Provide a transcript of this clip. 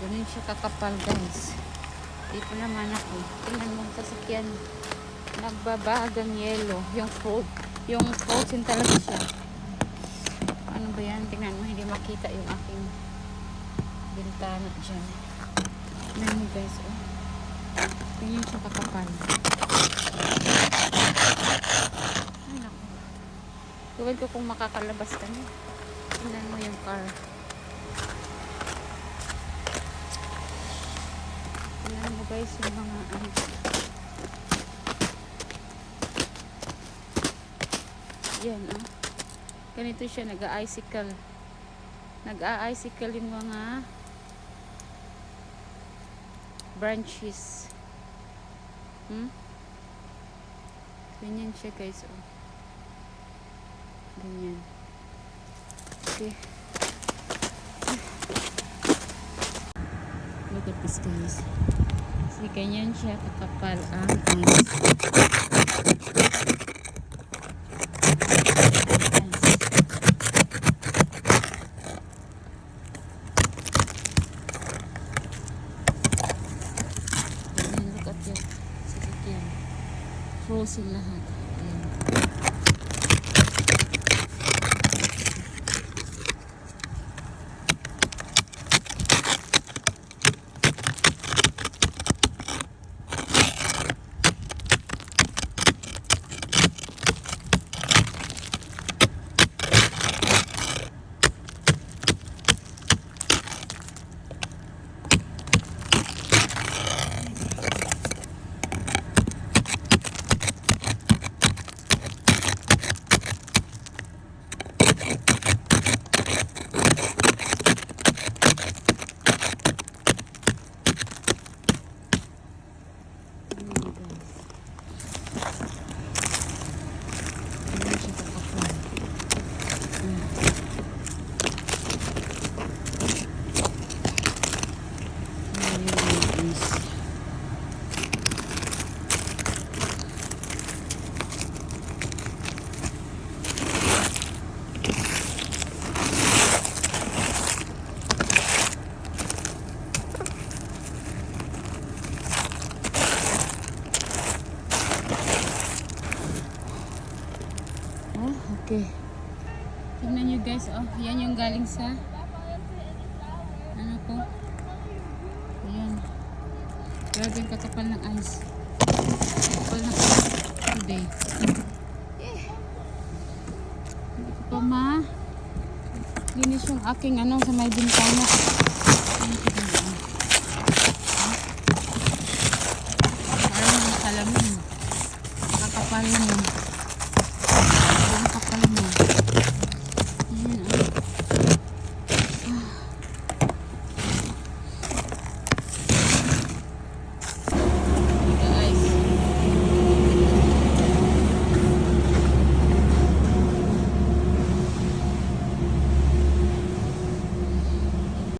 Ganun siya kakapal, guys. Dito naman ako. Tingnan mo sa sasakyan. Nagbabagang yelo. Yung frozen talaga siya. Ano ba yan? Tingnan mo, hindi makita yung aking bintana dyan. Tingnan mo, guys. Oh. Tingnan siya kakapal. Ay, naku. Gawin ko kung makakalabas ka na. Tingnan mo yung car. Tingnan mo, guys, yung mga ano. Yan, oh. Ganito siya, nag-a-icicle. Nag-a-icicle yung mga branches. Ganyan siya, guys, oh. Ganyan. Okay. Look at this, guys. Kasi ganyan siya kakapal ang ice. Frozen lahat. Ayan. Okay. Tingnan nyo, guys, oh. Yan yung galing sa ano ko. Ayan. Grabe yung kakapal ng ice. Kakapal ng ice today. Hindi ko pa linis yung aking ano sa may bintana. Parang mga salamin. Kakapal mo. Kakapal mo.